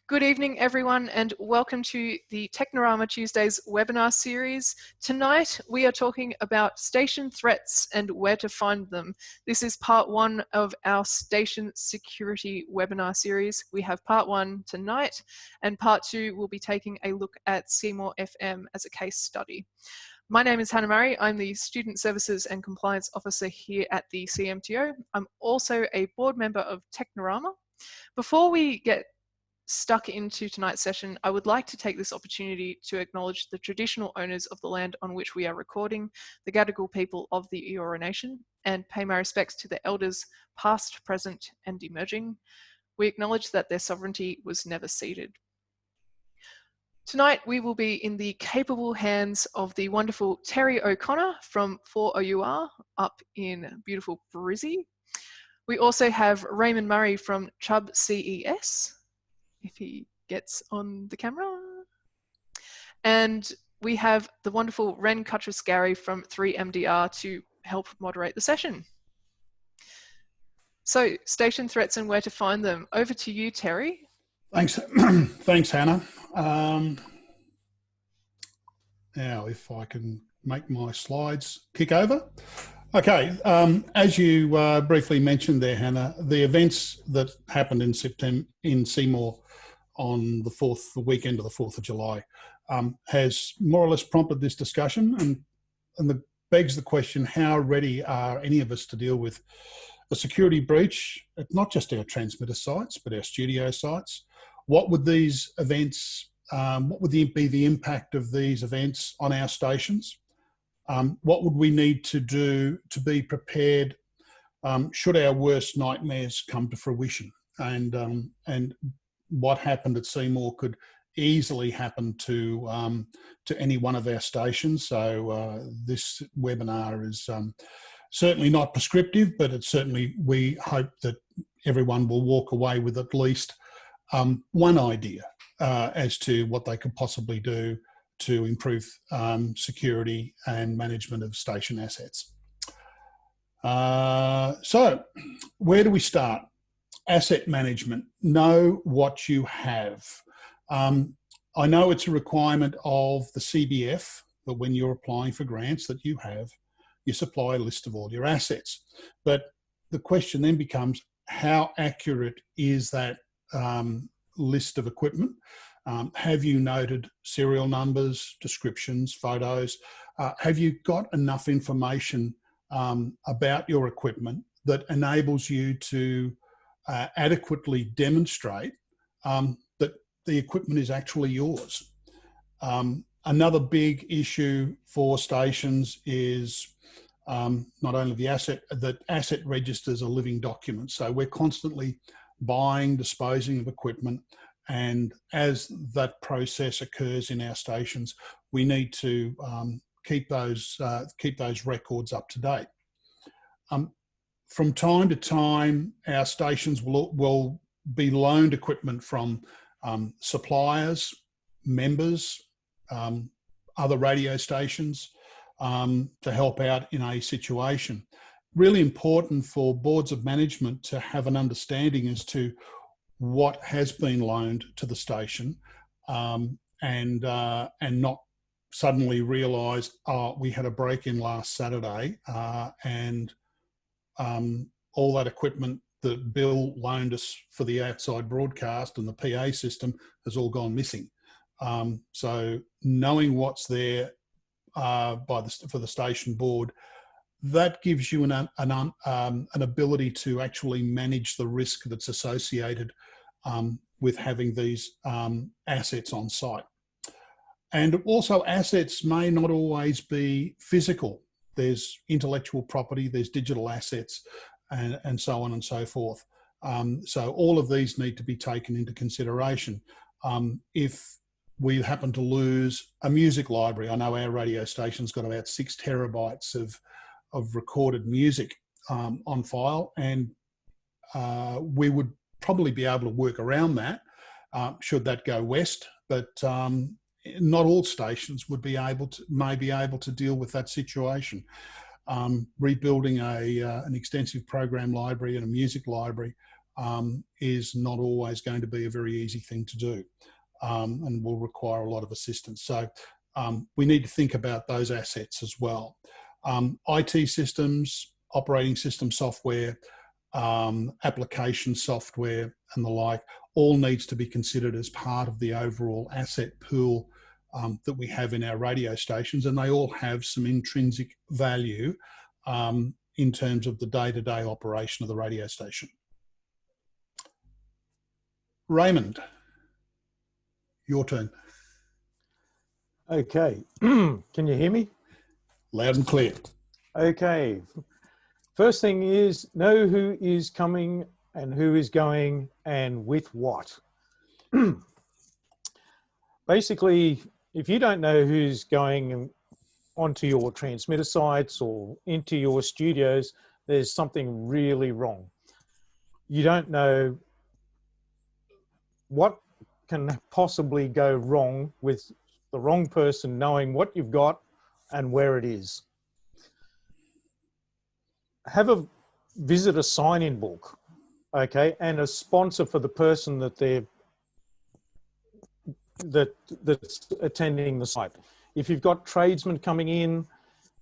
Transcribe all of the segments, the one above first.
Good evening, everyone, and welcome to the Technorama Tuesdays webinar series. Tonight, we are talking about station threats and where to find them. This is part one of our station security webinar series. We have part one tonight, and part two will be taking a look at Seymour FM as a case study. My name is Hannah Murray. I'm the Student Services and Compliance Officer here at the CMTO. I'm also a board member of Technorama. Before we get stuck into tonight's session, I would like to take this opportunity to acknowledge the traditional owners of the land on which we are recording, the Gadigal people of the Eora Nation, and pay my respects to the elders past, present, and emerging. We acknowledge that their sovereignty was never ceded. Tonight, we will be in the capable hands of the wonderful Terry O'Connor from 4OUR up in beautiful Brizzy. We also have Raymond Murray from Chubb CES, if he gets on the camera. And we have the wonderful Ren Kutras-Gary from 3MDR to help moderate the session. So, station threats and where to find them. Over to you, Terry. Thanks, thanks, Hannah. Now, if I can make my slides kick over. Okay, as you briefly mentioned there, Hannah, the events that happened in September in Seymour on the weekend of the 4th of July has more or less prompted this discussion, and begs the question, how ready are any of us to deal with a security breach at not just our transmitter sites, but our studio sites? What would these events, what would be the impact of these events on our stations? What would we need to do to be prepared should our worst nightmares come to fruition? And what happened at Seymour could easily happen to any one of our stations. So this webinar is certainly not prescriptive, but it's certainly, we hope that everyone will walk away with at least one idea as to what they could possibly do to improve security and management of station assets. So where do we start? Asset management. Know what you have. I know it's a requirement of the CBF that when you're applying for grants that you supply a list of all your assets. But the question then becomes, how accurate is that list of equipment? Have you noted serial numbers, descriptions, photos? Have you got enough information about your equipment that enables you to adequately demonstrate that the equipment is actually yours? Another big issue for stations is not only that asset registers are living documents. So we're constantly buying, disposing of equipment, and as that process occurs in our stations, we need to keep those records up to date. From time to time, our stations will be loaned equipment from suppliers, members, other radio stations to help out in a situation. Really important for boards of management to have an understanding as to what has been loaned to the station and not suddenly realise, oh, we had a break-in last Saturday and all that equipment that Bill loaned us for the outside broadcast and the PA system has all gone missing. So knowing what's there for the station board, that gives you an ability to actually manage the risk that's associated with having these assets on site. And also, assets may not always be physical. There's intellectual property, there's digital assets, and so on and so forth. So all of these need to be taken into consideration. If we happen to lose a music library, I know our radio station's got about 6 terabytes of recorded music on file, and we would probably be able to work around that should that go west, but not all stations may be able to deal with that situation. Rebuilding an extensive program library and a music library is not always going to be a very easy thing to do, and will require a lot of assistance. So we need to think about those assets as well. IT systems, operating system software, application software and the like, all needs to be considered as part of the overall asset pool that we have in our radio stations, and they all have some intrinsic value in terms of the day-to-day operation of the radio station. Raymond, your turn. Okay, can you hear me? Loud and clear. Okay, first thing is know who is coming and who is going and with what. Basically, if you don't know who's going onto your transmitter sites or into your studios, there's something really wrong. You don't know what can possibly go wrong with the wrong person knowing what you've got and where it is. Have a visitor sign-in book, okay, and a sponsor for the person that that's attending the site. If you've got tradesmen coming in,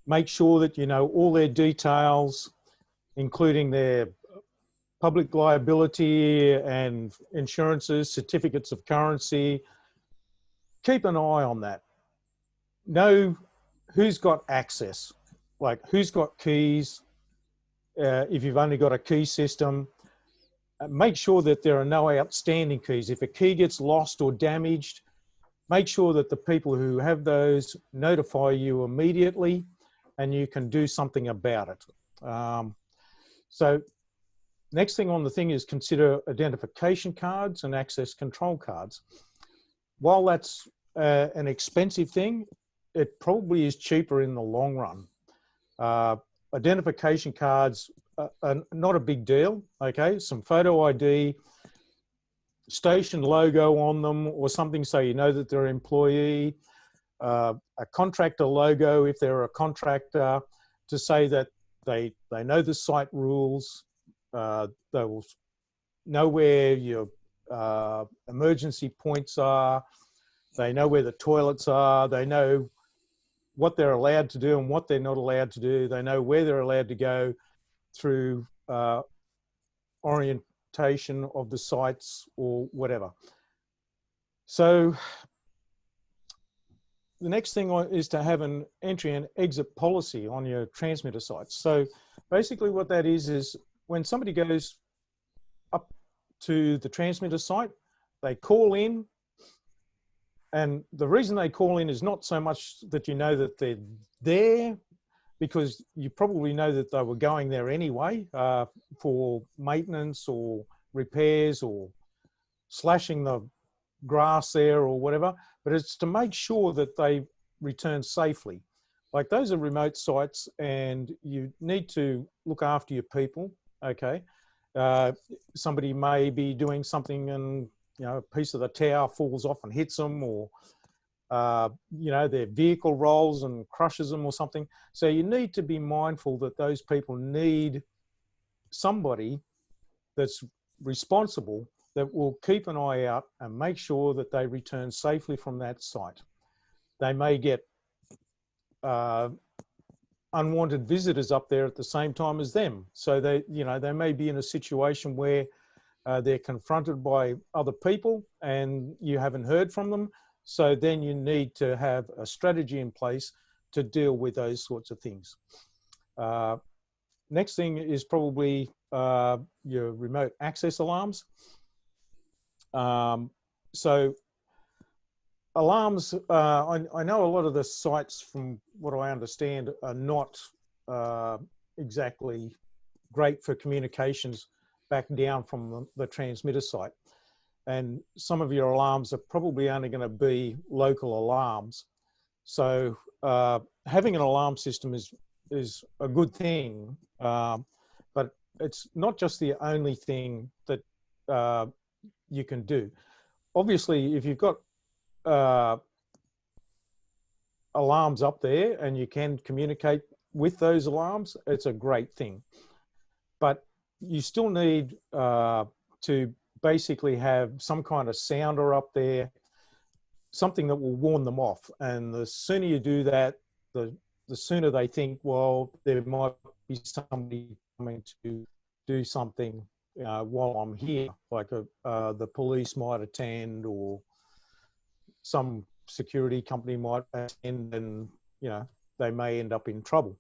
make sure that you know all their details, including their public liability and insurances, certificates of currency. Keep an eye on that. Know who's got access, like who's got keys. If you've only got a key system, make sure that there are no outstanding keys. If a key gets lost or damaged, make sure that the people who have those notify you immediately and you can do something about it. So next thing on the thing is consider identification cards and access control cards. While that's an expensive thing, it probably is cheaper in the long run. Identification cards are not a big deal, okay? Some photo ID, station logo on them or something so you know that they're an employee, a contractor logo if they're a contractor to say that they know the site rules, they will know where your emergency points are, they know where the toilets are, they know what they're allowed to do and what they're not allowed to do, they know where they're allowed to go through orientation of the sites or whatever. So the next thing is to have an entry and exit policy on your transmitter sites. So basically what that is when somebody goes up to the transmitter site, they call in, and the reason they call in is not so much that you know that they're there, because you probably know that they were going there anyway for maintenance or repairs or slashing the grass there or whatever, but it's to make sure that they return safely. Like those are remote sites and you need to look after your people, okay? Somebody may be doing something and you know, a piece of the tower falls off and hits them, or you know, their vehicle rolls and crushes them or something. So you need to be mindful that those people need somebody that's responsible that will keep an eye out and make sure that they return safely from that site. They may get unwanted visitors up there at the same time as them. So they, you know, they may be in a situation where they're confronted by other people and you haven't heard from them. So then you need to have a strategy in place to deal with those sorts of things. Next thing is probably your remote access alarms. So alarms, I know a lot of the sites, from what I understand, are not exactly great for communications back down from the transmitter site. And some of your alarms are probably only going to be local alarms. So having an alarm system is a good thing, but it's not just the only thing that you can do. Obviously, if you've got alarms up there and you can communicate with those alarms, it's a great thing. But you still need to basically have some kind of sounder up there, something that will warn them off. And the sooner you do that, the sooner they think, well, there might be somebody coming to do something while I'm here, like the police might attend, or some security company might attend, and they may end up in trouble.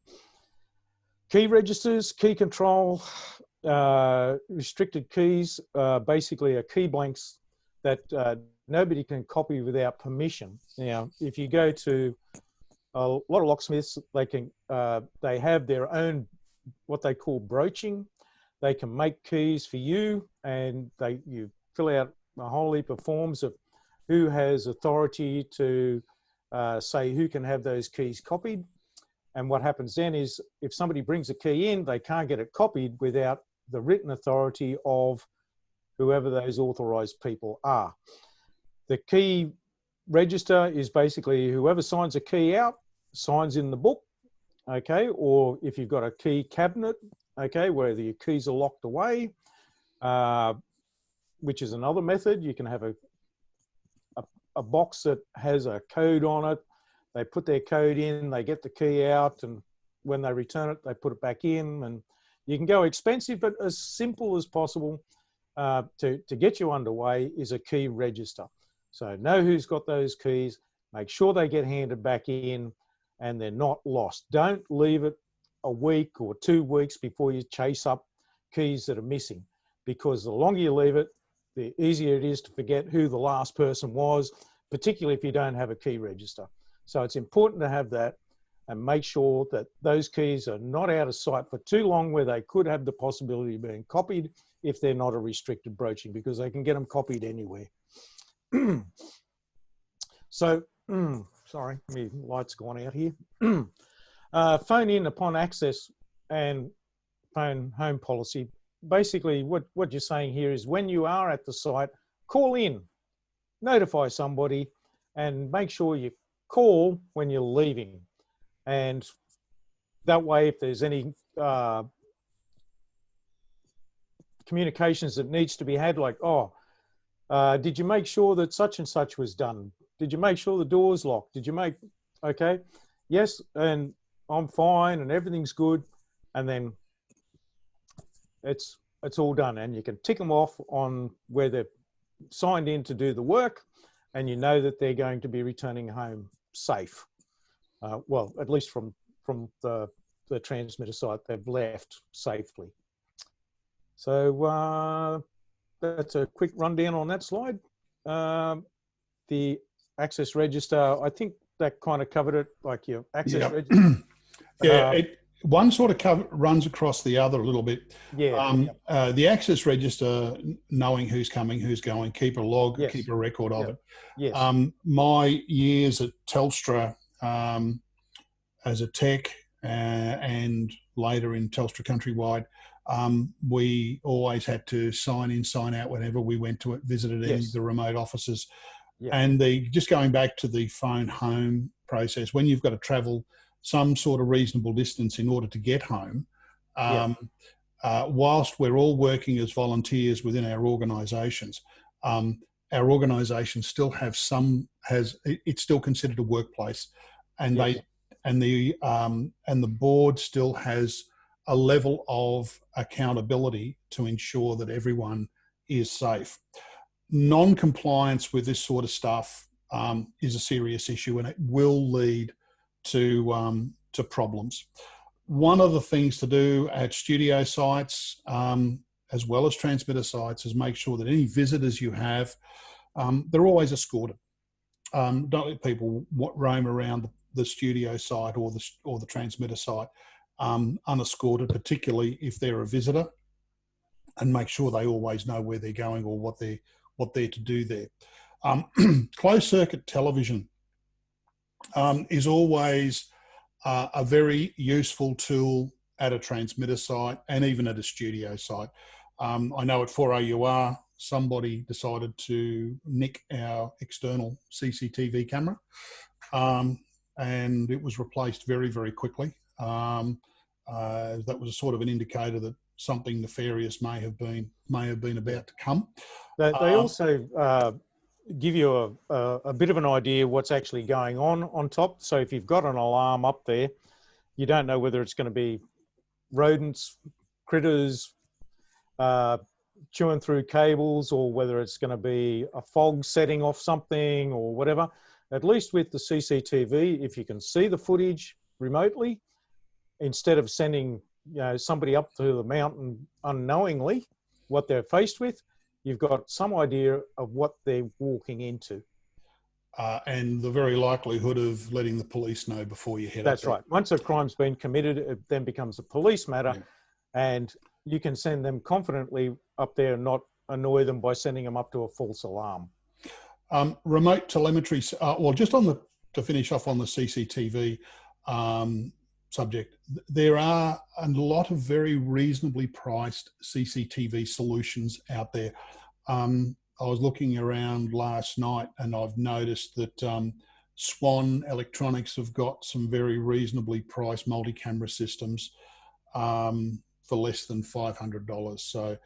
Key registers, key control, restricted keys, basically are key blanks that nobody can copy without permission. Now, if you go to a lot of locksmiths, they have their own what they call broaching. They can make keys for you, and you fill out a whole heap of forms of who has authority to say who can have those keys copied. And what happens then is, if somebody brings a key in, they can't get it copied without the written authority of whoever those authorized people are. The key register is basically whoever signs a key out, signs in the book, okay? Or if you've got a key cabinet, okay, where the keys are locked away, which is another method. You can have a box that has a code on it. They put their code in, they get the key out, and when they return it, they put it back in. And you can go expensive, but as simple as possible to get you underway is a key register. So know who's got those keys, make sure they get handed back in, and they're not lost. Don't leave it a week or 2 weeks before you chase up keys that are missing, because the longer you leave it, the easier it is to forget who the last person was, particularly if you don't have a key register. So it's important to have that, and make sure that those keys are not out of sight for too long, where they could have the possibility of being copied if they're not a restricted broaching, because they can get them copied anywhere. So, sorry, my light's gone out here. Phone in upon access and phone home policy. Basically, what you're saying here is, when you are at the site, call in, notify somebody, and make sure you call when you're leaving. And that way, if there's any communications that needs to be had, like, did you make sure that such and such was done? Did you make sure the door's locked? Did you make, okay, yes, and I'm fine and everything's good. And then it's all done, and you can tick them off on where they're signed in to do the work, and you know that they're going to be returning home safe. Well, at least from the transmitter site, they've left safely. So that's a quick rundown on that slide. The access register, I think that kind of covered it, like your access register. Yeah, one sort of runs across the other a little bit. Yeah. The access register, knowing who's coming, who's going, keep a log, Yes. keep a record of it. Yes. My years at Telstra as a tech and later in Telstra Countrywide, we always had to sign in, sign out whenever we went to visited any of the remote offices. Yeah. And just going back to the phone home process, when you've got to travel some sort of reasonable distance in order to get home, whilst we're all working as volunteers within our organisations, our organisation still have it's still considered a workplace, and the board still has a level of accountability to ensure that everyone is safe. Non-compliance with this sort of stuff is a serious issue, and it will lead to problems. One of the things to do at studio sites, as well as transmitter sites, is make sure that any visitors you have, they're always escorted. Don't let people roam around the studio site or the transmitter site unescorted, particularly if they're a visitor, and make sure they always know where they're going or what they're to do there. Closed circuit television is always a very useful tool at a transmitter site and even at a studio site. I know at 4AUR, somebody decided to nick our external CCTV camera, and it was replaced very, very quickly. That was a sort of an indicator that something nefarious may have been about to come. They also give you a bit of an idea what's actually going on top. So if you've got an alarm up there, you don't know whether it's going to be rodents, critters, chewing through cables, or whether it's going to be a fog setting off something or whatever. At least with the CCTV, if you can see the footage remotely, instead of sending somebody up to the mountain unknowingly what they're faced with, you've got some idea of what they're walking into. And the very likelihood of letting the police know before you head up there. That's right. Once a crime's been committed, it then becomes a police matter, Yeah. and you can send them confidently up there and not annoy them by sending them up to a false alarm. Remote telemetry, well, just to finish off on the CCTV subject, there are a lot of very reasonably priced CCTV solutions out there. I was looking around last night and I've noticed that Swan Electronics have got some very reasonably priced multi-camera systems for less than $500. So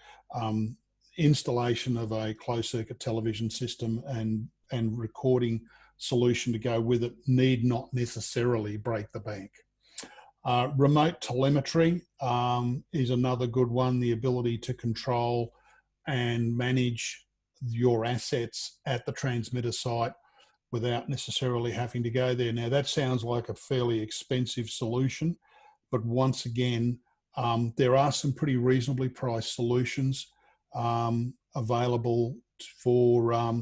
installation of a closed circuit television system and recording solution to go with it need not necessarily break the bank. Remote telemetry is another good one, the ability to control and manage your assets at the transmitter site without necessarily having to go there. Now that sounds like a fairly expensive solution, but once again, there are some pretty reasonably priced solutions available for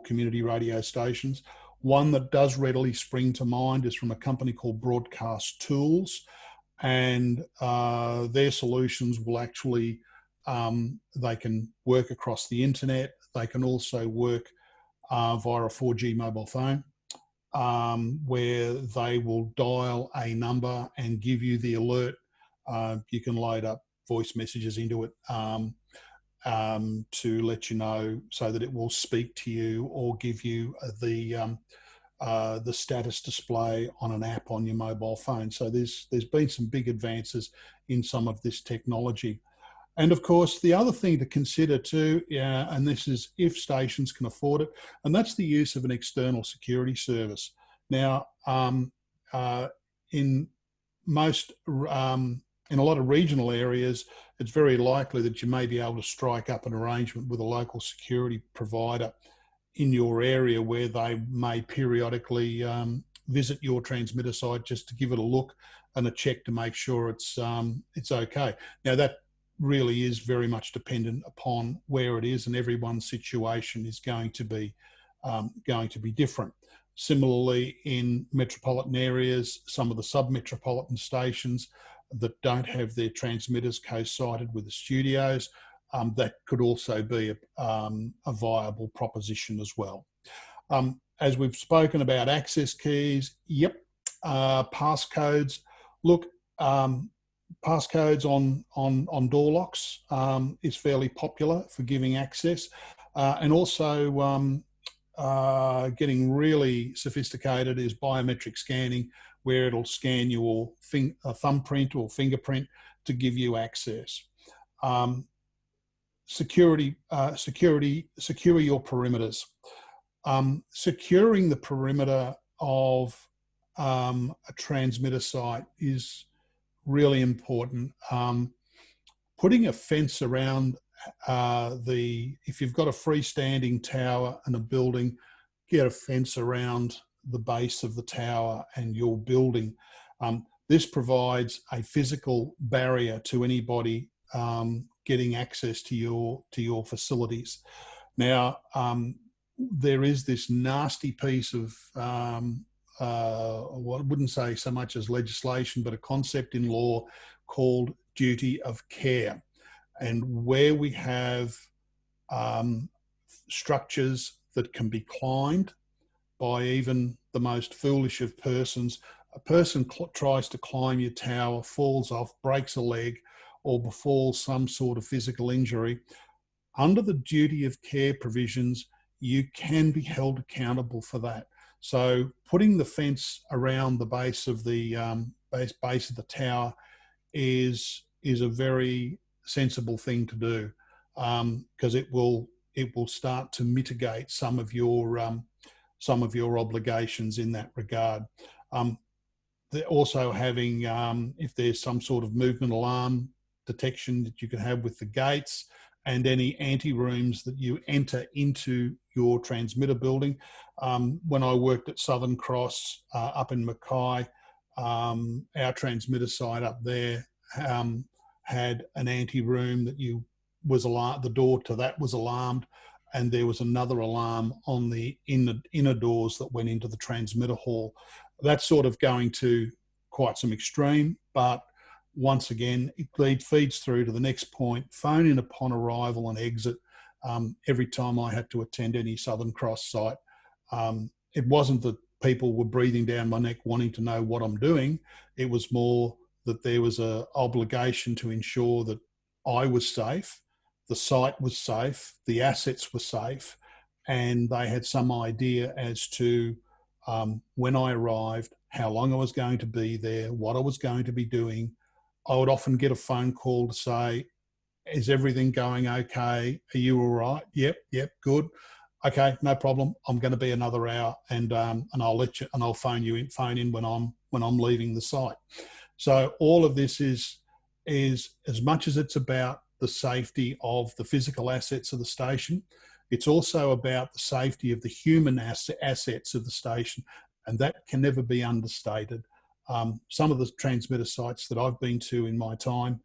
community radio stations. One that does readily spring to mind is from a company called Broadcast Tools, and their solutions will actually, they can work across the internet. They can also work via a 4G mobile phone, where they will dial a number and give you the alert. You can load up voice messages into it to let you know, so that it will speak to you or give you the status display on an app on your mobile phone. So there's been some big advances in some of this technology. And of course, the other thing to consider too, and this is if stations can afford it, and that's the use of an external security service. Now, in a lot of regional areas, it's very likely that you may be able to strike up an arrangement with a local security provider in your area, where they may periodically visit your transmitter site just to give it a look and a check to make sure it's okay. Now that really is very much dependent upon where it is, and everyone's situation is going to be different. Similarly, in metropolitan areas, some of the sub-metropolitan stations that don't have their transmitters co-sited with the studios, that could also be a viable proposition as well. As we've spoken about access keys, yep, passcodes. Look, passcodes on door locks is fairly popular for giving access, and also getting really sophisticated is biometric scanning, where it'll scan your thumbprint or fingerprint to give you access. Secure your perimeters. Securing the perimeter of a transmitter site is really important. Putting a fence around if you've got a freestanding tower and a building, get a fence around the base of the tower and your building. This provides a physical barrier to anybody getting access to your facilities. Now, there is this nasty piece of well, I wouldn't say so much as legislation, but a concept in law called duty of care. And where we have structures that can be climbed by even the most foolish of persons, a person tries to climb your tower, falls off, breaks a leg, or befalls some sort of physical injury, under the duty of care provisions, you can be held accountable for that. So putting the fence around the base of the base of the tower is a very sensible thing to do, because it will start to mitigate some of your obligations in that regard. They're also having, if there's some sort of movement alarm detection that you can have with the gates, and any ante-rooms that you enter into your transmitter building. When I worked at Southern Cross up in Mackay, our transmitter site up there had an ante-room that the door to that was alarmed, and there was another alarm on the inner doors that went into the transmitter hall. That's sort of going to quite some extreme, but once again, it feeds through to the next point. Phone in upon arrival and exit. Every time I had to attend any Southern Cross site, it wasn't that people were breathing down my neck wanting to know what I'm doing. It was more that there was an obligation to ensure that I was safe, the site was safe, the assets were safe, and they had some idea as to when I arrived, how long I was going to be there, what I was going to be doing. I would often get a phone call to say, is everything going okay? Are you all right? Yep, good. Okay, no problem. I'm going to be another hour, and I'll let you, and I'll phone in when I'm leaving the site. So all of this is as much as it's about the safety of the physical assets of the station, it's also about the safety of the human assets of the station, and that can never be understated. Some of the transmitter sites that I've been to in my time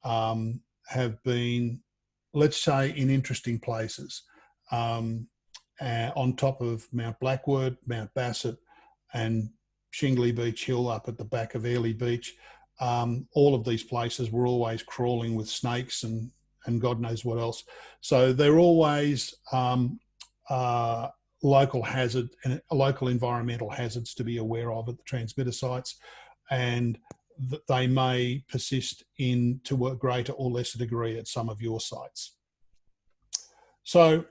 have been, let's say, in interesting places. On top of Mount Blackwood, Mount Bassett, and Shingley Beach Hill up at the back of Airlie Beach. All of these places were always crawling with snakes and God knows what else. So they're always local hazard and local environmental hazards to be aware of at the transmitter sites, and that they may persist to a greater or lesser degree at some of your sites. So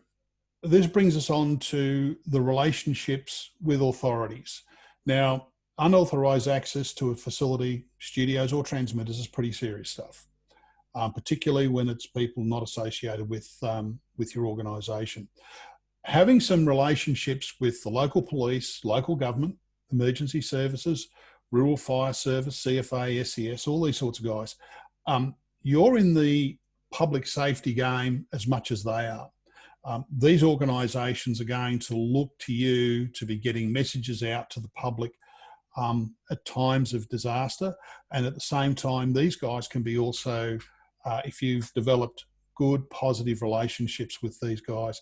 this brings us on to the relationships with authorities. Now, unauthorised access to a facility, studios or transmitters is pretty serious stuff, particularly when it's people not associated with your organisation. Having some relationships with the local police, local government, emergency services, rural fire service, CFA, SES, all these sorts of guys, you're in the public safety game as much as they are. These organisations are going to look to you to be getting messages out to the public at times of disaster, and at the same time, these guys can be also, if you've developed good, positive relationships with these guys,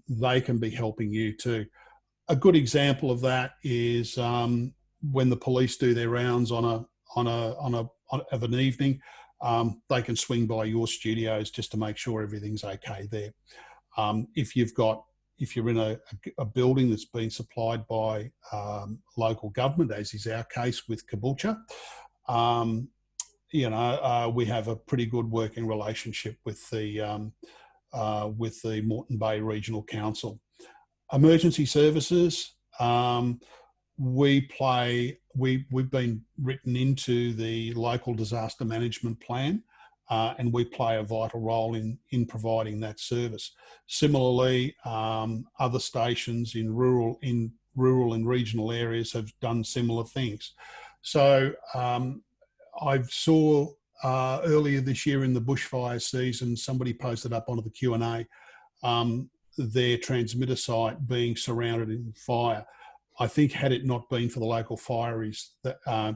they can be helping you too. A good example of that is when the police do their rounds of an evening, they can swing by your studios just to make sure everything's okay there. If you're in a building that's been supplied by local government, as is our case with Caboolture, we have a pretty good working relationship with the Moreton Bay Regional Council. Emergency services, we've been written into the local disaster management plan, and we play a vital role in providing that service. Similarly, other stations in rural and regional areas have done similar things. So I saw earlier this year in the bushfire season, somebody posted up onto the Q&A their transmitter site being surrounded in fire. I think had it not been for the local fireys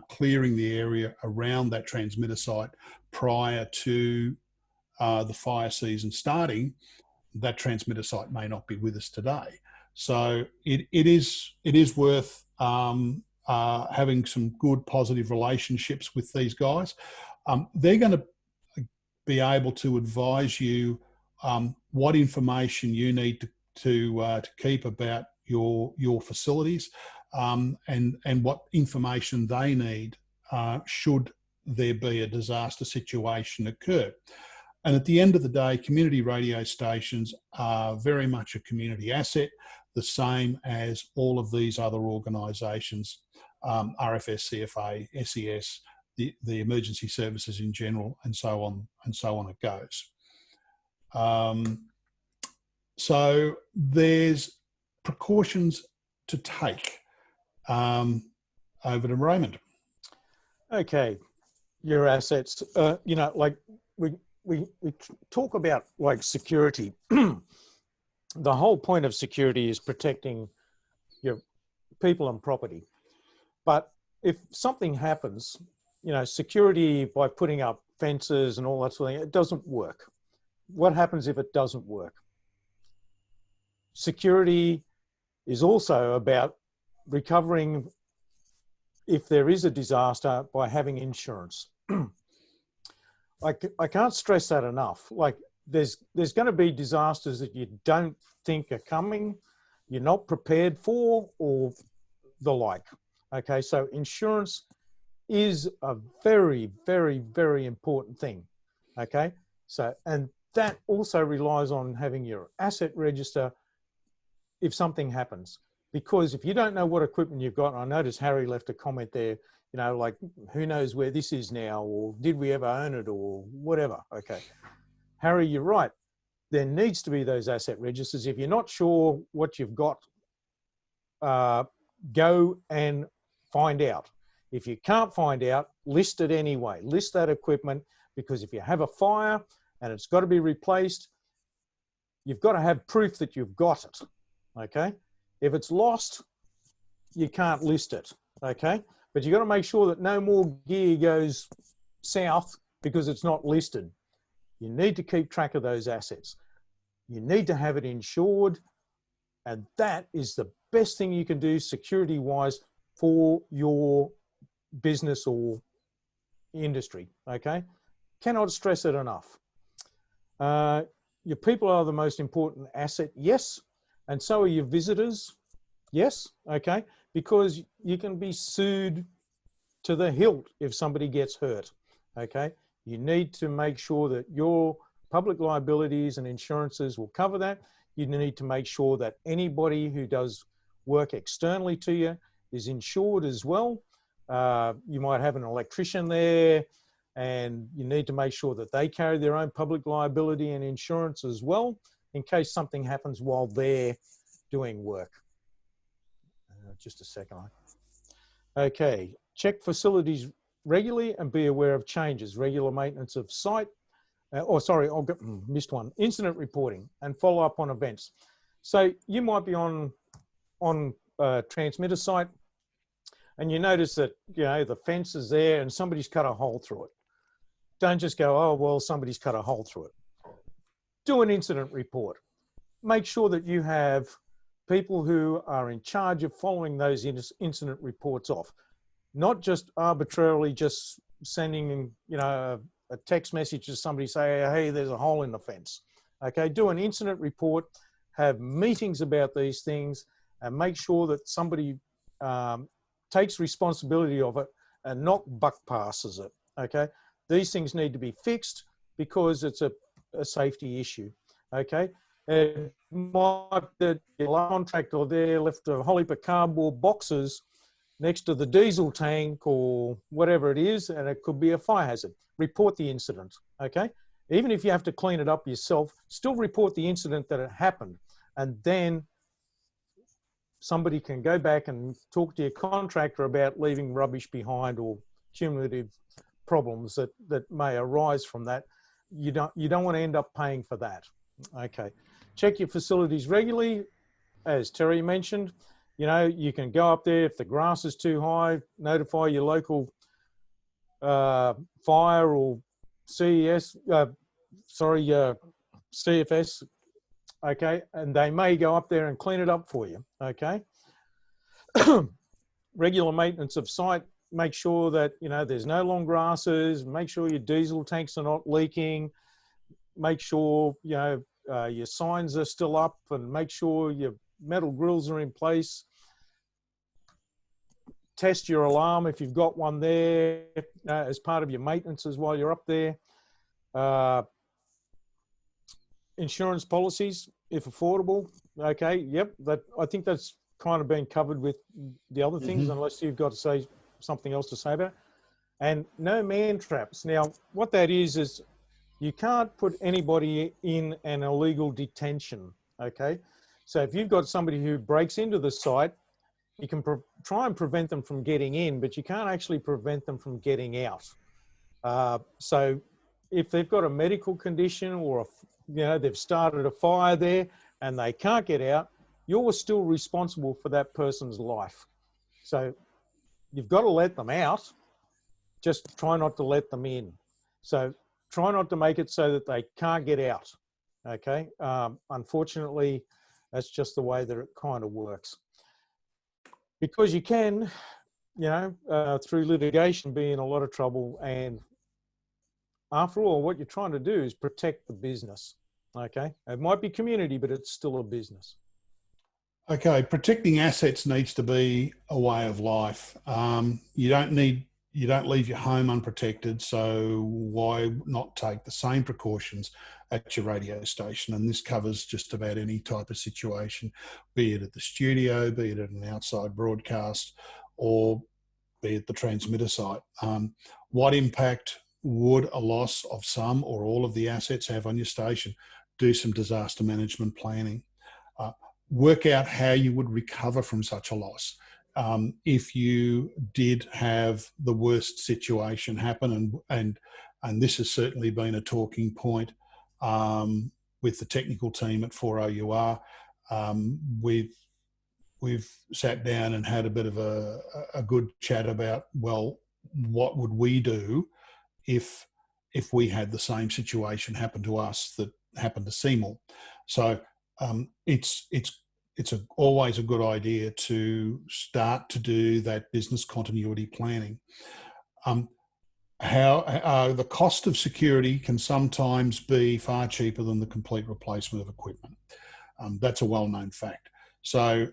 clearing the area around that transmitter site prior to the fire season starting, that transmitter site may not be with us today. So it is worth having some good, positive relationships with these guys. They're going to be able to advise you what information you need to keep about your facilities, and what information they need should there be a disaster situation occur. And at the end of the day, community radio stations are very much a community asset, the same as all of these other organisations, RFS, CFA, SES, the emergency services in general, and so on it goes. So there's precautions to take. Over to Raymond. Okay, your assets. You know, like we talk about like security. The whole point of security is protecting your people and property. But if something happens, you know, security by putting up fences and all that sort of thing, it doesn't work. What happens if it doesn't work? Security is also about recovering if there is a disaster by having insurance. I can't stress that enough. Like there's going to be disasters that you don't think are coming, you're not prepared for, or the like. Okay, so insurance is a very, very, very important thing. Okay, so, and that also relies on having your asset register if something happens. Because if you don't know what equipment you've got, and I noticed Harry left a comment there, you know, like, who knows where this is now, or did we ever own it, or whatever. Okay, Harry, you're right. There needs to be those asset registers. If you're not sure what you've got, go and find out. If you can't find out, list it anyway. List that equipment, because if you have a fire and it's got to be replaced, you've got to have proof that you've got it. Okay. If it's lost, you can't list it, okay? But you've got to make sure that no more gear goes south because it's not listed. You need to keep track of those assets. You need to have it insured, and that is the best thing you can do security-wise for your business or industry, okay? Cannot stress it enough. Your people are the most important asset, yes. And so are your visitors, yes, okay, because you can be sued to the hilt if somebody gets hurt, okay? You need to make sure that your public liabilities and insurances will cover that. You need to make sure that anybody who does work externally to you is insured as well. You might have an electrician there, and you need to make sure that they carry their own public liability and insurance as well, in case something happens while they're doing work. Just a second. Okay, check facilities regularly and be aware of changes. Regular maintenance of site, missed one. Incident reporting and follow up on events. So you might be on a transmitter site and you notice that, you know, the fence is there and somebody's cut a hole through it. Don't just go, oh, well, somebody's cut a hole through it. Do an incident report. Make sure that you have people who are in charge of following those incident reports off, not just arbitrarily just sending, you know, a text message to somebody say, hey, there's a hole in the fence. Okay, do an incident report, have meetings about these things, and make sure that somebody takes responsibility of it and not buck passes it. Okay, these things need to be fixed because it's a safety issue. Okay. It might that your contractor there left a whole heap of cardboard boxes next to the diesel tank or whatever it is, and it could be a fire hazard. Report the incident, okay? Even if you have to clean it up yourself, still report the incident that it happened, and then somebody can go back and talk to your contractor about leaving rubbish behind or cumulative problems that may arise from that. You don't want to end up paying for that, okay? Check your facilities regularly. As Terry mentioned, you know, you can go up there if the grass is too high, notify your local fire or CFS, okay, and they may go up there and clean it up for you, okay. Regular maintenance of site, make sure that, you know, there's no long grasses, make sure your diesel tanks are not leaking, make sure, you know, your signs are still up, and make sure your metal grills are in place. Test your alarm if you've got one there as part of your maintenances while you're up there. Insurance policies, if affordable. Okay, yep, I think that's kind of been covered with the other things, unless you've got to say something else to say about it. and no man traps. Now, what that is you can't put anybody in an illegal detention, okay? So if you've got somebody who breaks into the site, you can try and prevent them from getting in, but you can't actually prevent them from getting out. So if they've got a medical condition or, they've started a fire there and they can't get out, you're still responsible for that person's life. So you've got to let them out, just try not to let them in. So try not to make it so that they can't get out, okay? Unfortunately, that's just the way that it kind of works. Because you can, through litigation, be in a lot of trouble. And after all, what you're trying to do is protect the business, okay? It might be community, but it's still a business. Okay, protecting assets needs to be a way of life. You don't leave your home unprotected, so why not take the same precautions at your radio station? And this covers just about any type of situation, be it at the studio, be it at an outside broadcast, or be it the transmitter site. What impact would a loss of some or all of the assets have on your station? Do some disaster management planning. Work out how you would recover from such a loss. If you did have the worst situation happen, and this has certainly been a talking point with the technical team at 4OUR, we've sat down and had a bit of a good chat about, well, what would we do if we had the same situation happen to us that happened to Seymour? So it's always a good idea to start to do that business continuity planning. The cost of security can sometimes be far cheaper than the complete replacement of equipment. That's a well-known fact. So,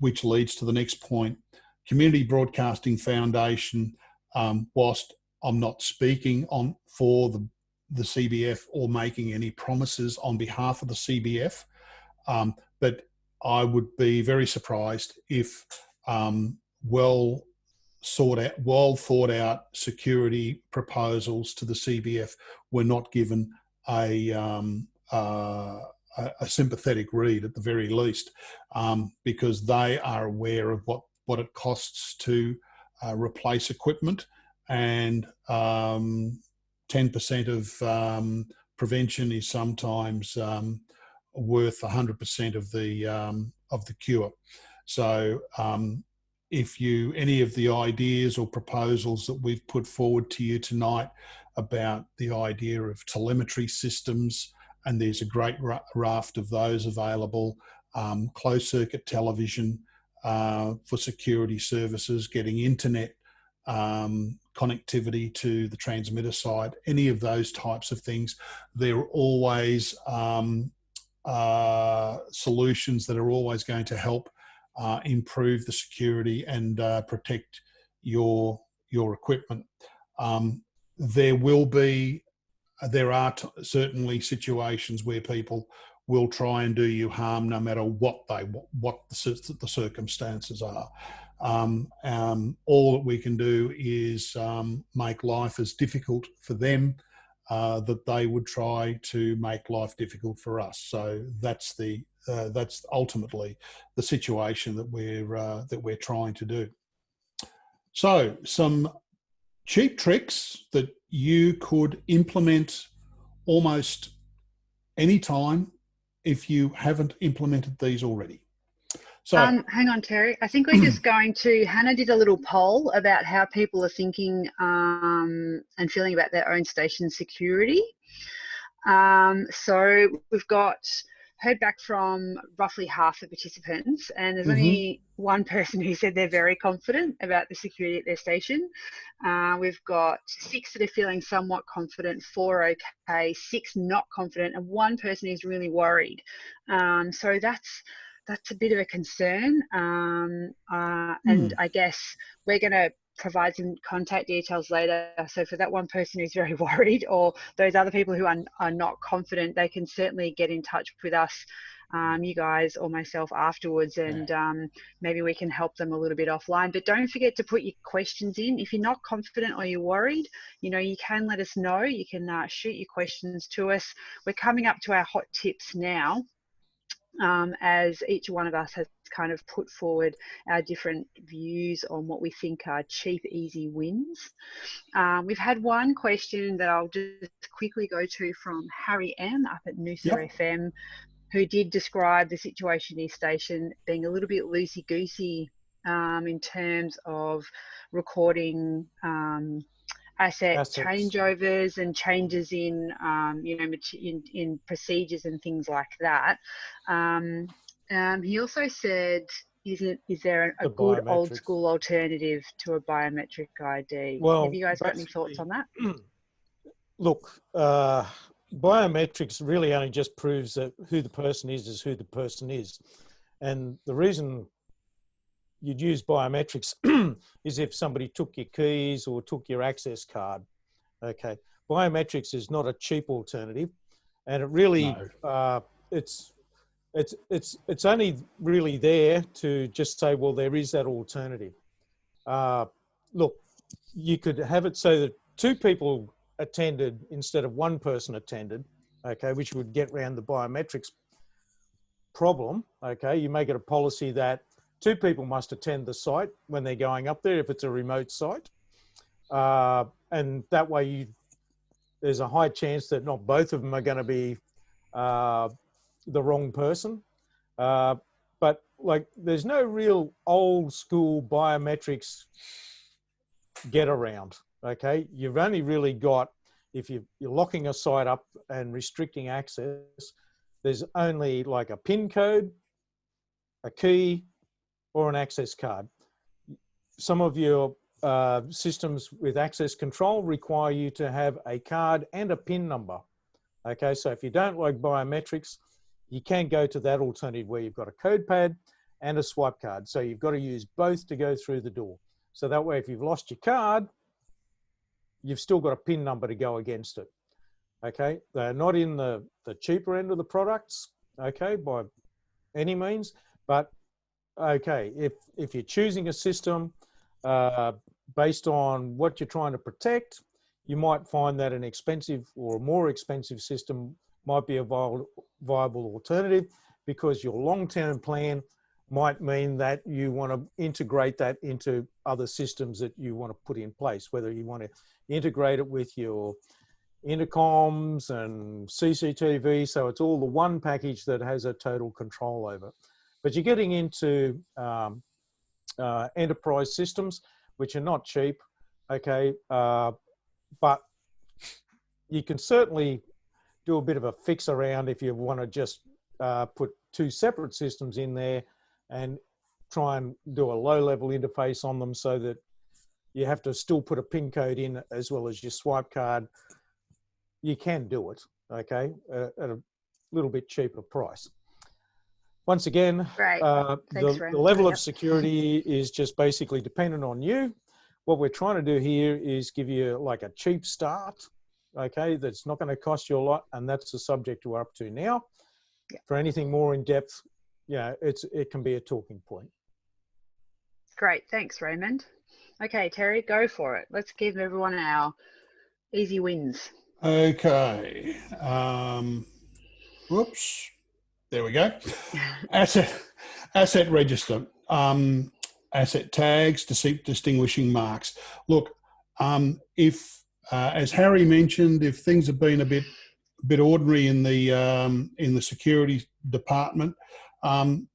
which leads to the next point. Community Broadcasting Foundation, whilst I'm not speaking for the CBF or making any promises on behalf of the CBF, but I would be very surprised if well thought out security proposals to the CBF were not given a sympathetic read at the very least, because they are aware of what it costs to replace equipment, and 10% of prevention is sometimes worth 100% of the cure. So if any of the ideas or proposals that we've put forward to you tonight about the idea of telemetry systems, and there's a great raft of those available, closed circuit television for security services, getting internet connectivity to the transmitter side, any of those types of things, there are always solutions that are always going to help improve the security and protect your equipment. There are certainly situations where people will try and do you harm, no matter what the circumstances are. All that we can do is make life as difficult for them that they would try to make life difficult for us. So that's ultimately the situation that we're trying to do. So some cheap tricks that you could implement almost any time if you haven't implemented these already. So hang on, Terry. I think we're just going to, Hannah did a little poll about how people are thinking and feeling about their own station security. So we've heard back from roughly half the participants, and there's only one person who said they're very confident about the security at their station. We've got 6 that are feeling somewhat confident, 4 okay, 6 not confident, and 1 person who's really worried. So that's a bit of a concern. And I guess we're going to provide some contact details later. So for that one person who's very worried, or those other people who are not confident, they can certainly get in touch with us you guys or myself afterwards, and maybe we can help them a little bit offline. But don't forget to put your questions in. If you're not confident or you're worried, you know, you can let us know. You can shoot your questions to us. We're coming up to our hot tips now. As each one of us has kind of put forward our different views on what we think are cheap, easy wins. We've had one question that I'll just quickly go to from Harry M up at Noosa FM, who did describe the situation in his station being a little bit loosey-goosey in terms of recording assets. Changeovers and changes in, you know, in procedures and things like that. He also said, is there a good old school alternative to a biometric ID? Well, have you guys got any thoughts on that? Look, biometrics really only just proves that who the person is who the person is. And the reason you'd use biometrics is if somebody took your keys or took your access card. Okay, biometrics is not a cheap alternative, and it really it's only really there to just say, well, there is that alternative. Look, you could have it so that 2 people attended instead of 1 person attended. Okay, which would get around the biometrics problem. Okay, you make it a policy that 2 people must attend the site when they're going up there if it's a remote site. And that way there's a high chance that not both of them are going to be the wrong person. But like, there's no real old school biometrics get around. Okay, you've only really got, if you're locking a site up and restricting access, there's only like a PIN code, a key, or an access card. Some of your systems with access control require you to have a card and a PIN number. Okay, so if you don't like biometrics, you can go to that alternative where you've got a code pad and a swipe card. So you've got to use both to go through the door. So that way, if you've lost your card, you've still got a PIN number to go against it. Okay, they're not in the cheaper end of the products, okay, by any means, but okay, if you're choosing a system based on what you're trying to protect, you might find that an expensive or a more expensive system might be a viable alternative, because your long-term plan might mean that you want to integrate that into other systems that you want to put in place, whether you want to integrate it with your intercoms and CCTV, so it's all the one package that has a total control over. But you're getting into enterprise systems, which are not cheap, okay, but you can certainly do a bit of a fix around if you want to just put 2 separate systems in there and try and do a low-level interface on them, so that you have to still put a PIN code in as well as your swipe card. You can do it, okay, at a little bit cheaper price. Once again, the level of security is just basically dependent on you. What we're trying to do here is give you like a cheap start, okay, that's not going to cost you a lot, and that's the subject we're up to now. For anything more in depth, yeah, it can be a talking point. Great, thanks, Raymond. Okay, Terry, go for it. Let's give everyone our easy wins. Okay. Whoops. There we go. Asset register. Asset tags, distinguishing marks. Look, if as Harry mentioned, if things have been a bit ordinary in the security department,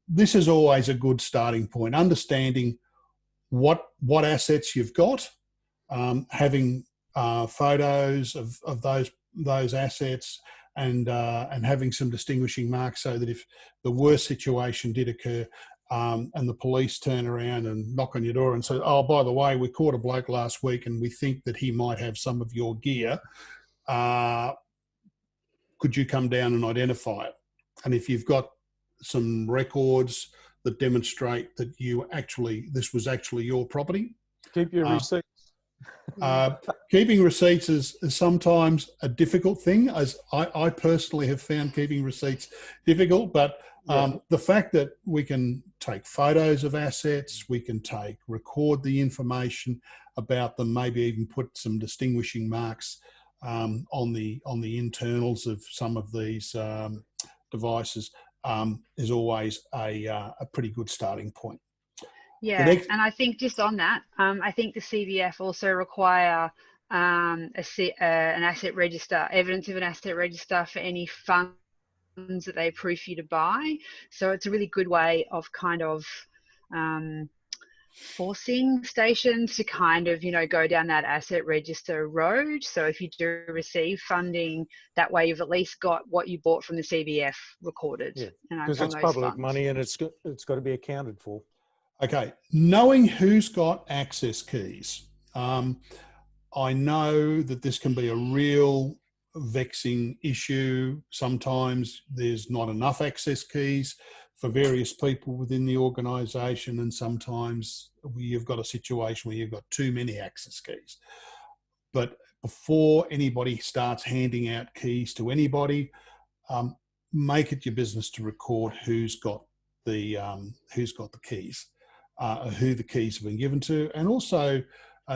this is always a good starting point. Understanding what assets you've got, having photos of those assets, and having some distinguishing marks, so that if the worst situation did occur, and the police turn around and knock on your door and say, oh, by the way, we caught a bloke last week and we think that he might have some of your gear, could you come down and identify it? And if you've got some records that demonstrate that this was actually your property, keep your receipts. Keeping receipts is sometimes a difficult thing, as I personally have found keeping receipts difficult, but the fact that we can take photos of assets, we can record the information about them, maybe even put some distinguishing marks on the internals of some of these devices is always a pretty good starting point. Yeah, and I think just on that, I think the CBF also require an asset register, evidence of an asset register for any funds that they approve you to buy. So it's a really good way of kind of forcing stations to kind of, go down that asset register road. So if you do receive funding, that way you've at least got what you bought from the CBF recorded. Yeah, because it's public money and it's got to be accounted for. Okay, knowing who's got access keys. I know that this can be a real vexing issue. Sometimes there's not enough access keys for various people within the organisation, and sometimes you've got a situation where you've got too many access keys. But before anybody starts handing out keys to anybody, make it your business to record who's got the keys. Who the keys have been given to, and also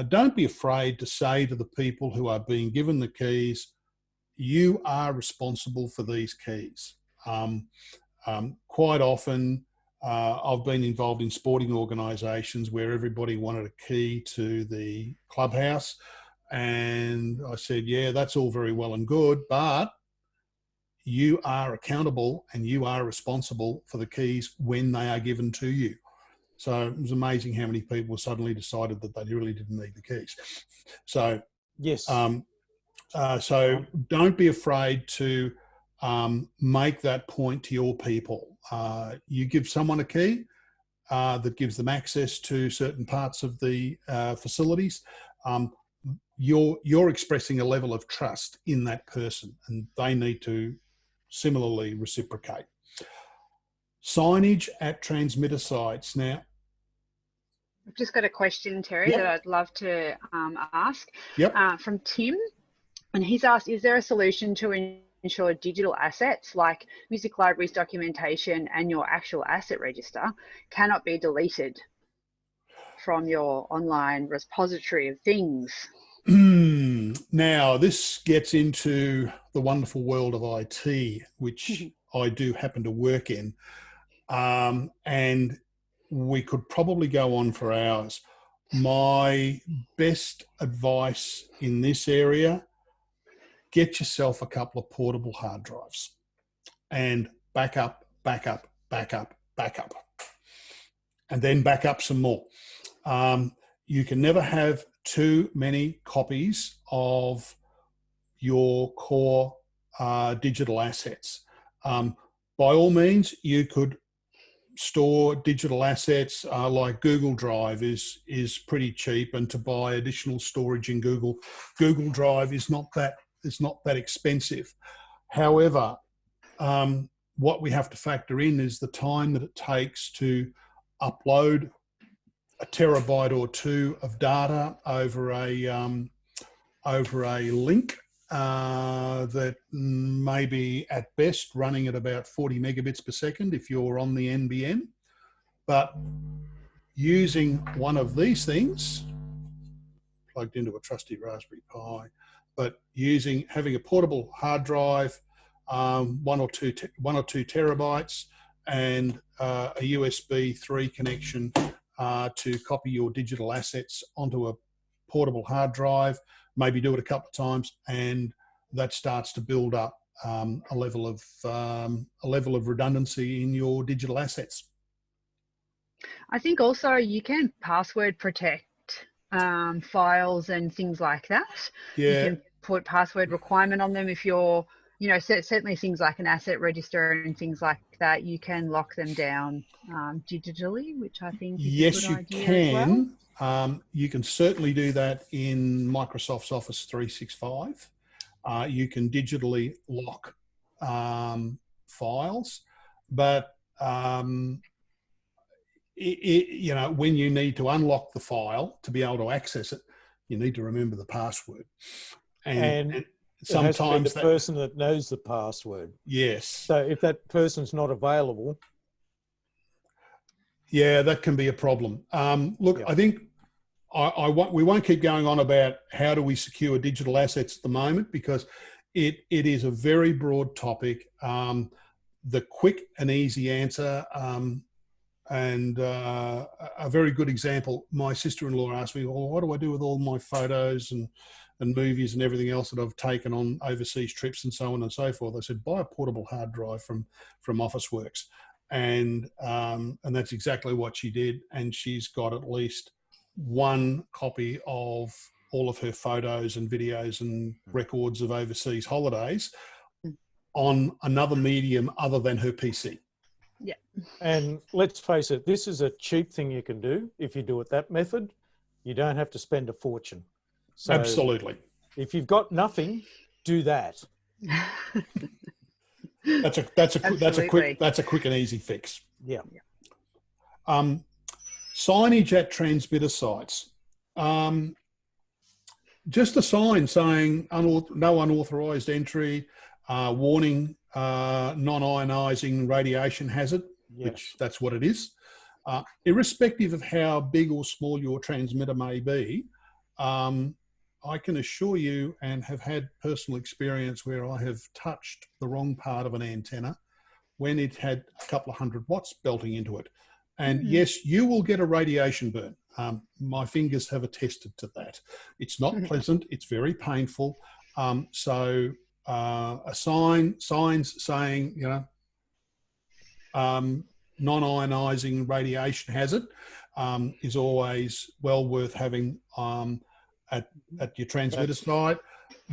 don't be afraid to say to the people who are being given the keys, you are responsible for these keys. Quite often I've been involved in sporting organisations where everybody wanted a key to the clubhouse, and I said, yeah, that's all very well and good, but you are accountable and you are responsible for the keys when they are given to you. So it was amazing how many people suddenly decided that they really didn't need the keys. So yes, so don't be afraid to make that point to your people. You give someone a key that gives them access to certain parts of the facilities. You're expressing a level of trust in that person, and they need to similarly reciprocate. Signage at transmitter sites. Now, I've just got a question, Terry, that I'd love to ask from Tim. And he's asked, is there a solution to ensure digital assets like music libraries, documentation, and your actual asset register cannot be deleted from your online repository of things? Now, this gets into the wonderful world of IT, which I do happen to work in. And we could probably go on for hours. My best advice in this area, get yourself a couple of portable hard drives and back up, and then back up some more. You can never have too many copies of your core digital assets. By all means, you could store digital assets like Google Drive is pretty cheap, and to buy additional storage in Google Drive is not that expensive. However, what we have to factor in is the time that it takes to upload a terabyte or two of data over a link that may be at best running at about 40 megabits per second if you're on the NBN. But using one of these things plugged into a trusty Raspberry Pi, but having a portable hard drive, one or two terabytes, and a USB 3 connection to copy your digital assets onto a portable hard drive. Maybe do it a couple of times, and that starts to build up a level of redundancy in your digital assets. I think also you can password protect files and things like that. Yeah. You can put password requirement on them if you're, certainly things like an asset register and things like that, you can lock them down digitally, which I think is a good idea as well. You can certainly do that in Microsoft's Office 365. You can digitally lock files, but when you need to unlock the file to be able to access it, you need to remember the password. And And it has to be sometimes the person that knows the password. yes. So if that person's not available, yeah, that can be a problem. Look, yeah. I think we won't keep going on about how do we secure digital assets at the moment, because it is a very broad topic. The quick and easy answer, and a very good example, my sister-in-law asked me, well, what do I do with all my photos and movies and everything else that I've taken on overseas trips and so on and so forth? I said, buy a portable hard drive from Officeworks. And that's exactly what she did. And she's got at least one copy of all of her photos and videos and records of overseas holidays on another medium other than her PC. Yeah. And let's face it, this is a cheap thing you can do. If you do it that method, you don't have to spend a fortune. So Absolutely. if you've got nothing, do that. That's a quick and easy fix. Yeah. Signage at transmitter sites. Just a sign saying no unauthorized entry, warning, non-ionizing radiation hazard, Yes. which that's what it is. Irrespective of how big or small your transmitter may be, I can assure you, and have had personal experience where I have touched the wrong part of an antenna when it had a couple of 100 watts belting into it. And yes, you will get a radiation burn. My fingers have attested to that. It's not pleasant. It's very painful. So a signs saying, non-ionizing radiation hazard is always well worth having at your transmitter site.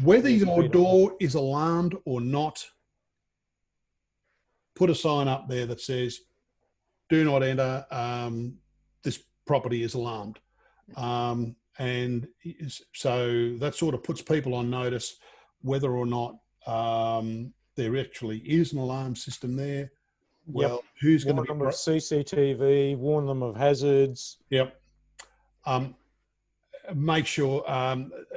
Whether your door is alarmed or not, put a sign up there that says, do not enter, this property is alarmed. And so that sort of puts people on notice whether or not there actually is an alarm system there. Well, who's going to be... Warn them of CCTV, warn them of hazards. Yep. Make sure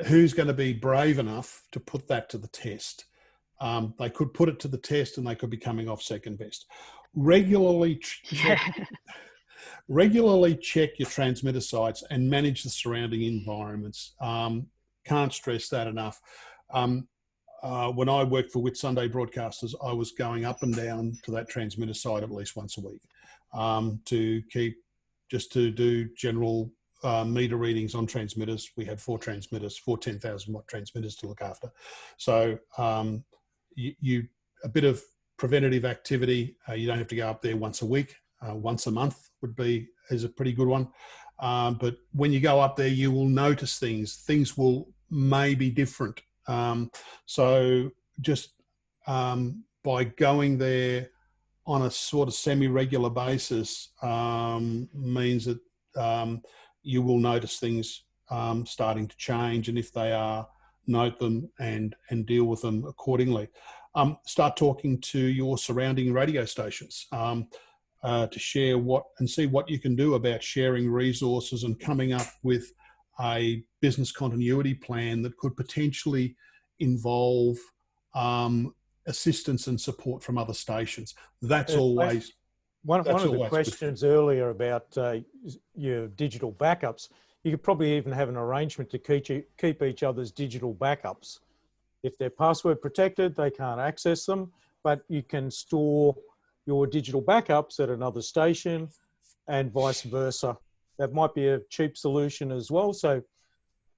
who's going to be brave enough to put that to the test. They could put it to the test and they could be coming off second best. Regularly check your transmitter sites and manage the surrounding environments. Can't stress that enough. When I worked for Whitsunday Broadcasters, I was going up and down to that transmitter site at least once a week to do general meter readings on transmitters. We had 4 transmitters, 4 10,000 watt transmitters to look after. So a bit of preventative activity. You don't have to go up there once a week. Once a month is a pretty good one. But when you go up there, you will notice things will may be different. So just by going there on a sort of semi-regular basis means that you will notice things starting to change, and if they are, note them and deal with them accordingly. Start talking to your surrounding radio stations to share see what you can do about sharing resources and coming up with a business continuity plan that could potentially involve assistance and support from other stations. That's always... One of the questions earlier about your digital backups, you could probably even have an arrangement to keep each other's digital backups. If they're password protected, they can't access them, but you can store your digital backups at another station and vice versa. That might be a cheap solution as well. So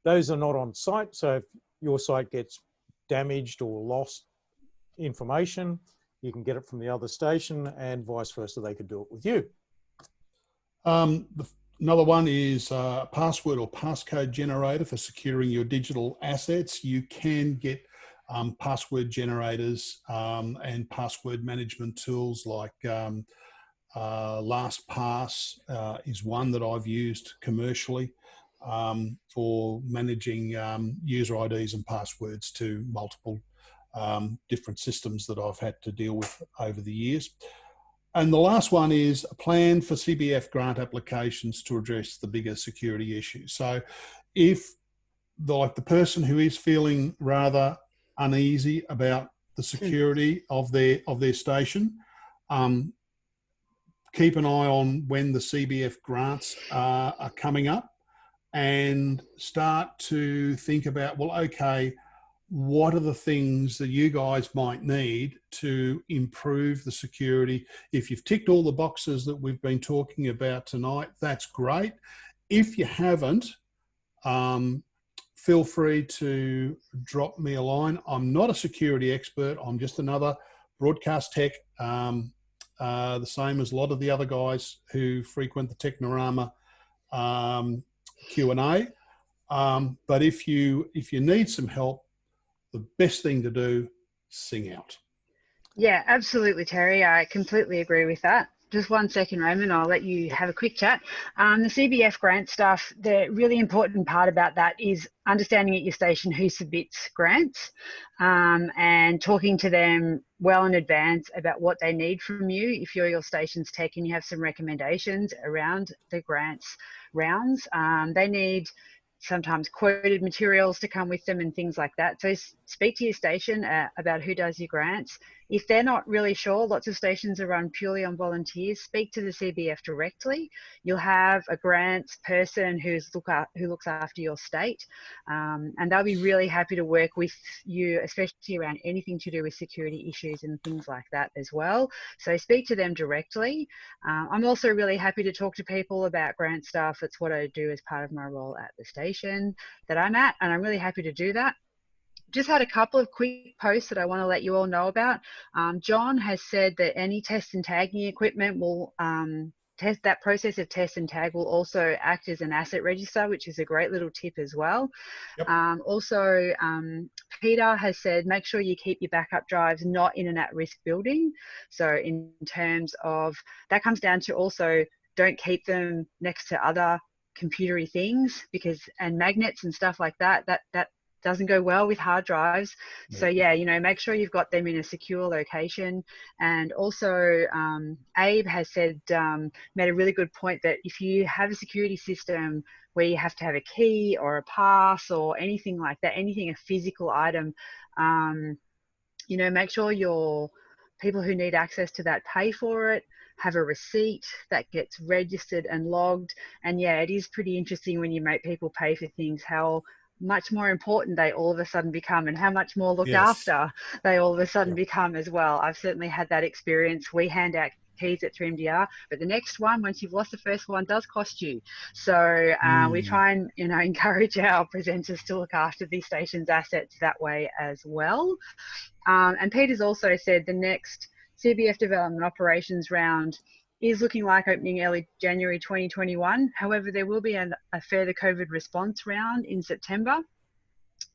those are not on site. So if your site gets damaged or lost information, you can get it from the other station, and vice versa, they could do it with you. Another one is a password or passcode generator for securing your digital assets. You can get password generators and password management tools like LastPass is one that I've used commercially for managing user IDs and passwords to multiple different systems that I've had to deal with over the years. And the last one is a plan for CBF grant applications to address the bigger security issues. So if like the person who is feeling rather uneasy about the security of their station, keep an eye on when the CBF grants are coming up, and start to think about, well, okay, what are the things that you guys might need to improve the security? If you've ticked all the boxes that we've been talking about tonight, that's great. If you haven't, feel free to drop me a line. I'm not a security expert. I'm just another broadcast tech, the same as a lot of the other guys who frequent the Technorama Q&A. But if you need some help, the best thing to do, sing out. Yeah, absolutely, Terry. I completely agree with that. Just 1 second, Raymond, I'll let you have a quick chat. The CBF grant stuff, the really important part about that is understanding at your station who submits grants, and talking to them well in advance about what they need from you. If you're your station's tech and you have some recommendations around the grants rounds, they need sometimes quoted materials to come with them and things like that. So speak to your station about who does your grants. If they're not really sure, lots of stations are run purely on volunteers. Speak to the CBF directly. You'll have a grants person who looks after your state, and they'll be really happy to work with you, especially around anything to do with security issues and things like that as well. So speak to them directly. I'm also really happy to talk to people about grant stuff. It's what I do as part of my role at the station that I'm at, and I'm really happy to do that. Just had a couple of quick posts that I want to let you all know about. John has said that any test and tagging equipment will that process of test and tag will also act as an asset register, which is a great little tip as well. Yep. Also, Peter has said, make sure you keep your backup drives not in an at-risk building. So in terms of, that comes down to also don't keep them next to other computery things, and magnets and stuff like that doesn't go well with hard drives. So yeah, make sure you've got them in a secure location. And also Abe has said, made a really good point that if you have a security system where you have to have a key or a pass or anything like that, a physical item, make sure your people who need access to that pay for it, have a receipt that gets registered and logged. And yeah, it is pretty interesting when you make people pay for things, how much more important they all of a sudden become, and how much more looked after they all of a sudden become as well. I've certainly had that experience. We hand out keys at 3MDR, but the next one, once you've lost the first one, does cost you. So we try and encourage our presenters to look after the station's assets that way as well. And Peter's also said the next CBF development operations round is looking like opening early January 2021. However, there will be a further COVID response round in September.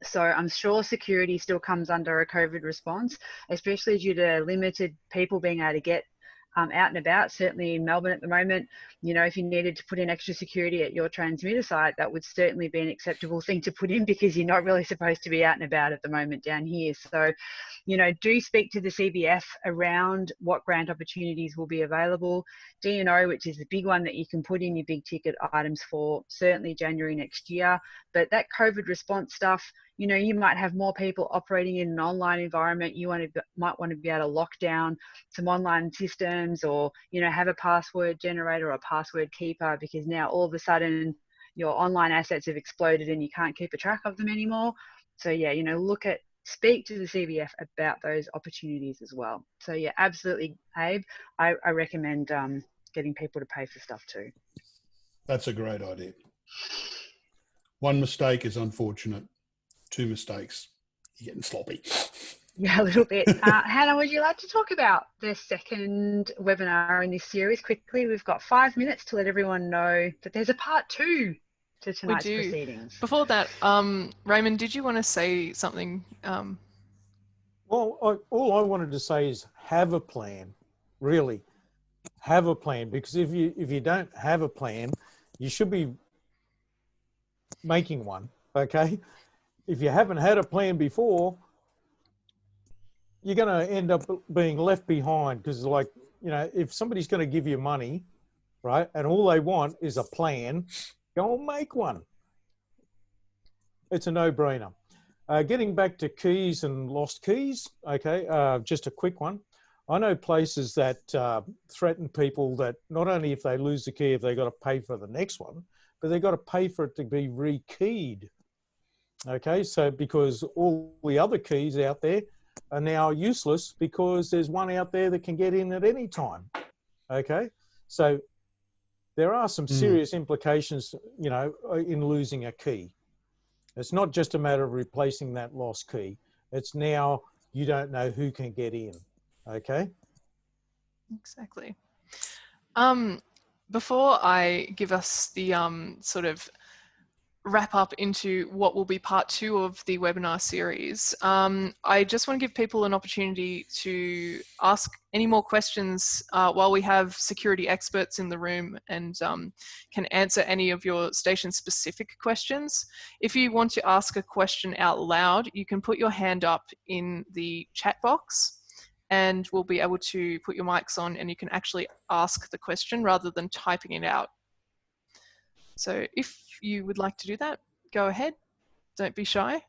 So I'm sure security still comes under a COVID response, especially due to limited people being able to get out and about. Certainly in Melbourne at the moment, if you needed to put in extra security at your transmitter site, that would certainly be an acceptable thing to put in, because you're not really supposed to be out and about at the moment down here. So, do speak to the CBF around what grant opportunities will be available. D&O, which is the big one that you can put in your big ticket items for, certainly January next year. But that COVID response stuff, you might have more people operating in an online environment. You might want to be able to lock down some online systems, or, have a password generator or a password keeper, because now all of a sudden your online assets have exploded and you can't keep a track of them anymore. So yeah, speak to the CBF about those opportunities as well. So yeah, absolutely, Abe. I recommend getting people to pay for stuff too. That's a great idea. One mistake is unfortunate. 2 mistakes, you're getting sloppy. Yeah, a little bit. Hannah, would you like to talk about the second webinar in this series quickly? We've got 5 minutes to let everyone know that there's a part 2 to tonight's proceedings. Before that, Raymond, did you want to say something? Well, all I wanted to say is have a plan, really. Have a plan, because if you don't have a plan, you should be making one, okay? If you haven't had a plan before, you're going to end up being left behind, because if somebody's going to give you money, right, and all they want is a plan, go and make one. it's a no-brainer. Getting back to keys and lost keys, okay, just a quick one. I know places that threaten people that not only if they lose the key, if they've got to pay for the next one, but they've got to pay for it to be rekeyed. Okay, so because all the other keys out there are now useless because there's one out there that can get in at any time. Okay, so there are some serious implications, you know, in losing a key. It's not just a matter of replacing that lost key. It's now you don't know who can get in. Okay. Exactly. Before I give us the sort of wrap up into what will be part 2 of the webinar series, I just want to give people an opportunity to ask any more questions while we have security experts in the room and can answer any of your station specific questions. If you want to ask a question out loud, you can put your hand up in the chat box and we'll be able to put your mics on and you can actually ask the question rather than typing it out. So if you would like to do that, go ahead. Don't be shy.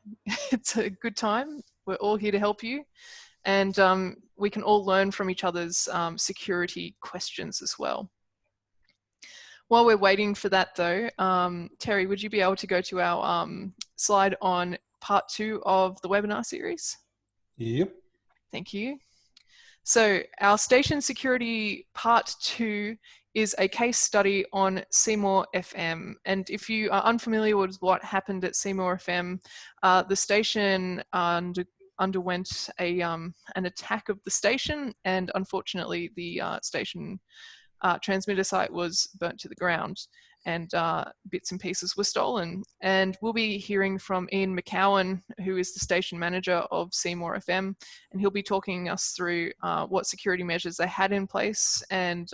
It's a good time. We're all here to help you. And we can all learn from each other's security questions as well. While we're waiting for that though, Terry, would you be able to go to our slide on part 2 of the webinar series? Yep. Thank you. So our station security part 2 is a case study on Seymour FM. And if you are unfamiliar with what happened at Seymour FM, the station underwent an attack of the station, and unfortunately the station transmitter site was burnt to the ground and bits and pieces were stolen. And we'll be hearing from Ian McCowan, who is the station manager of Seymour FM, and he'll be talking us through what security measures they had in place and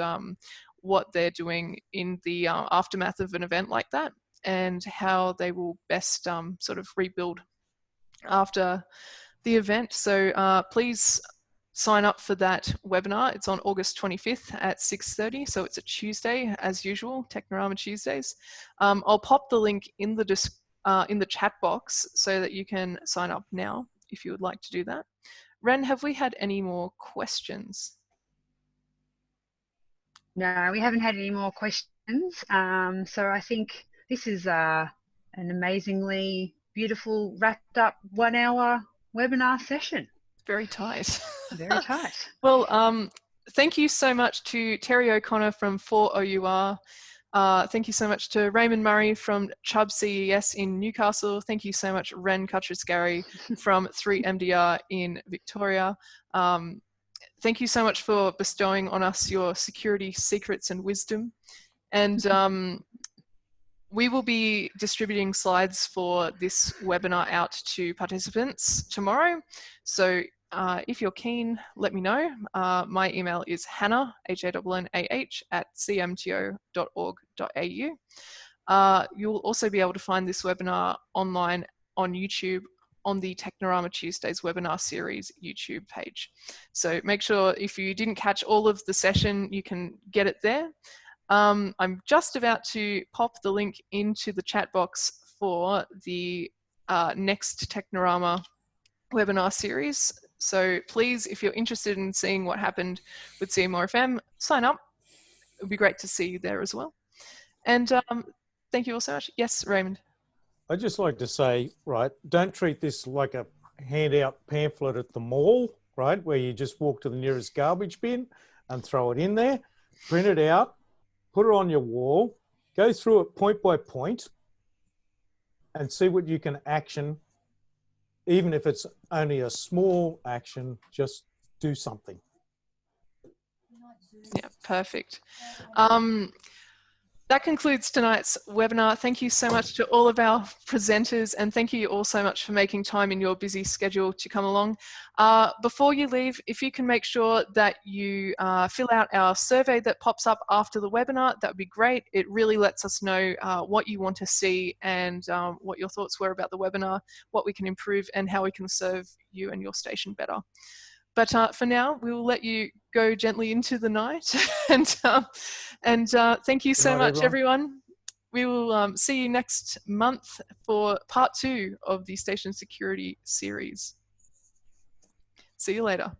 what they're doing in the aftermath of an event like that and how they will best sort of rebuild after the event. So please sign up for that webinar. It's on August 25th at 6:30, so it's a Tuesday as usual, Technorama Tuesdays. I'll pop the link in the chat box so that you can sign up now if you would like to do that. Ren, have we had any more questions? No, we haven't had any more questions. So I think this is an amazingly beautiful wrapped up 1 hour webinar session. Very tight. Very tight. Well, thank you so much to Terry O'Connor from 4OUR. Thank you so much to Raymond Murray from Chubb CES in Newcastle. Thank you so much, Ren Cuttress-Gary from 3MDR in Victoria. Thank you so much for bestowing on us your security secrets and wisdom. And we will be distributing slides for this webinar out to participants tomorrow. So if you're keen, let me know. My email is hannah, HANNAH, @cmto.org.au. You'll also be able to find this webinar online on YouTube on the Technorama Tuesdays webinar series YouTube page. So make sure if you didn't catch all of the session, you can get it there. I'm just about to pop the link into the chat box for the next Technorama webinar series. So please, if you're interested in seeing what happened with Seymour FM, sign up. It would be great to see you there as well. And thank you all so much. Yes, Raymond. I'd just like to say, right, don't treat this like a handout pamphlet at the mall, right, where you just walk to the nearest garbage bin and throw it in there, print it out, put it on your wall, go through it point by point and see what you can action. Even if it's only a small action, just do something. Yeah, perfect. That concludes tonight's webinar. Thank you so much to all of our presenters, and thank you all so much for making time in your busy schedule to come along. Before you leave, if you can make sure that you fill out our survey that pops up after the webinar, that would be great. It really lets us know what you want to see and what your thoughts were about the webinar, what we can improve, and how we can serve you and your station better. But for now, we will let you go gently into the night. And thank you so much, everyone. we will see you next month for part 2 of the Station Security Series. See you later.